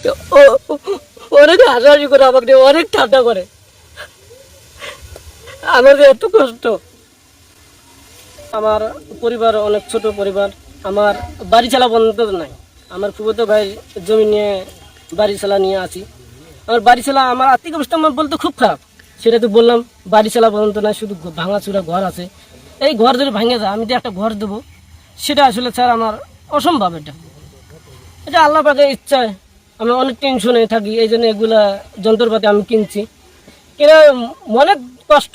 তো ও অনেক হাসাহাসি করে আমাকে নিয়ে অনেক ঠান্ডা করে। আমার যে এত কষ্ট। আমার পরিবার অনেক ছোট পরিবার, আমার বাড়ি চালা বন্ধ নাই। আমার ফুফাতো ভাই জমি নিয়ে বাড়ি চালা নিয়ে আছি। আমার বাড়ি চালা, আমার আর্থিক অবস্থা আমার বলতে খুব খারাপ, সেটা তো বললাম। বাড়ি চালা বন্ধ নাই, শুধু ভাঙাচুরা ঘর আছে। এই ঘর যদি ভাঙে যায়, আমি যে একটা ঘর দেবো, সেটা আসলে স্যার আমার অসম্ভব। এটা আল্লাহ পাকের ইচ্ছায় আমি অনেক টেনশনে থাকি, এই জন্য এগুলা যন্ত্রপাতি আমি কিনছি। কিনা মনে কষ্ট,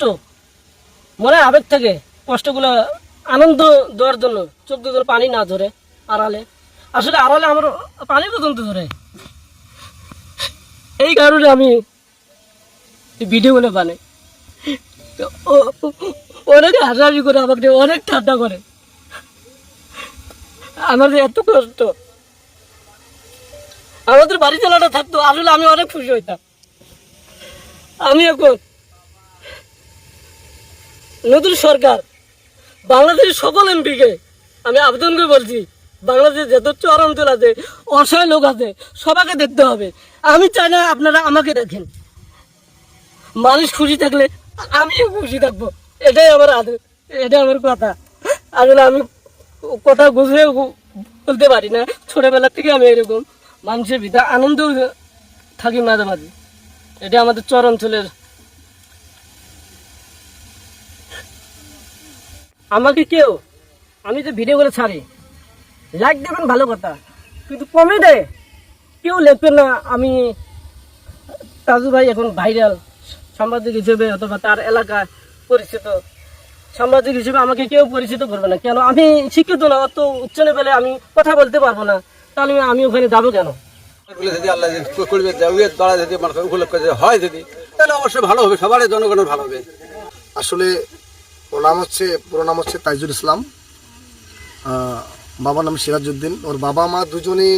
মনে আবেগ থাকে, কষ্টগুলো আনন্দ দেওয়ার জন্য চোখ দিয়ে পানি না ধরে আড়ালে। আসলে আড়ালে আমার পানি পর্যন্ত ধরে, এই কারণে আমি ভিডিওগুলো বানাই। তো অনেক হাসাহাসি করে আমাকে নিয়ে অনেক ঠান্ডা করে। আমার যে এত কষ্ট, আমাদের বাড়ি চালাটা থাকতো, আসলে আমি অনেক খুশি হইতাম। আমি এখন নতুন সরকার, বাংলাদেশের সকল এমপিকে আমি আবেদন করে বলছি, বাংলাদেশে যত চর অঞ্চল আছে, অসহায় লোক আছে, সবাইকে দেখতে হবে। আমি চাই না আপনারা আমাকে দেখেন। মানুষ খুশি থাকলে আমিও খুশি থাকবো, এটাই আমার আদর, এটাই আমার কথা। আসলে আমি কথা বুঝে বলতে পারি না, ছোটবেলা থেকে আমি এরকম মানুষের ভিতরে আনন্দ থাকি মাঝে মাঝে। এটা আমাদের চর অঞ্চলের। আমাকে কেউ, আমি যে ভিডিও করে ছাড়ি, লাইক দেবেন ভালো কথা, কিন্তু কমেন্টে কেউ লিখবেন না আমি তাজু ভাই এখন ভাইরাল সাংবাদিক হিসেবে অথবা তার এলাকায় পরিচিত সাংবাদিক হিসেবে আমাকে কেউ পরিচিত করবে না। কেন? আমি শিক্ষিত না, অত উচ্চ লেভেলে আমি কথা বলতে পারবো না, তাহলে আমি ওখানে যাবো কেন? যদি আল্লাহ করবে, দ্বারা যদি মানুষ উপলক্ষ হয়, যদি তাহলে অবশ্যই ভালো হবে, সবার জনগণের ভালো হবে। আসলে পুরো নাম হচ্ছে তাইজুল ইসলাম, বাবার নাম সিরাজউদ্দিন। ওর বাবা মা দুজনেই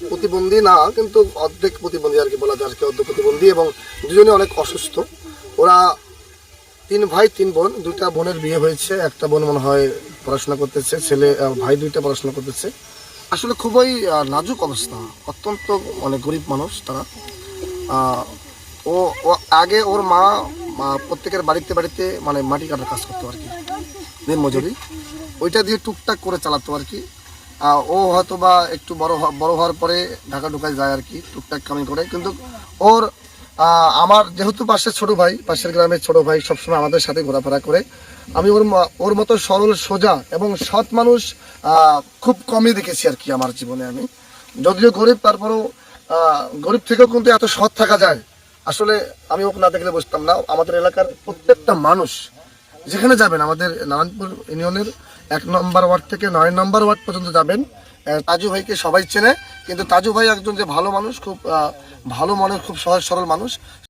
প্রতিবন্ধী না, কিন্তু অর্ধেক প্রতিবন্ধী আর কি বলা যায়, আর কি অর্ধেক প্রতিবন্ধী, এবং দুজনে অনেক অসুস্থ। ওরা 3 ভাই 3 বোন, 2টা বোনের বিয়ে হয়েছে, একটা বোন মনে হয় পড়াশোনা করতেছে, ভাই 2টা পড়াশোনা করতেছে। আসলে খুবই নাজুক অবস্থা, অত্যন্ত মানে গরিব মানুষ তারা। ও আগে ওর মা প্রত্যেকের বাড়িতে বাড়িতে মানে মাটি কাটার কাজ করতো আর কি, দিন মজুরি, ওইটা দিয়ে টুকটাক করে চালাতো আর কি। ও হয়তো বা একটু বড় হওয়ার পরে ঢাকা ঢুকায় যায় আর কি, টুকটাক কামি করে। কিন্তু ওর আমার যেহেতু পাশের গ্রামের ছোট ভাই সবসময় আমাদের সাথে ঘোরাফেরা করে, আমি ওর মতো সরল সোজা এবং সৎ মানুষ খুব কমই দেখেছি আর কি আমার জীবনে। আমি যদিও গরিব, তারপরেও গরিব থেকেও কিন্তু এত সৎ থাকা যায়, আসলে আমি ওকে না দেখলে বুঝতাম না। আমাদের এলাকার প্রত্যেকটা মানুষ যেখানে যাবেন, আমাদের নারায়ণপুর ইউনিয়নের 1 নম্বর ওয়ার্ড থেকে 9 নম্বর ওয়ার্ড পর্যন্ত যাবেন, তাজু ভাইকে সবাই চেনে। কিন্তু তাজু ভাই একজন যে ভালো মানুষ, খুব ভালো মনের, খুব সহজ সরল মানুষ।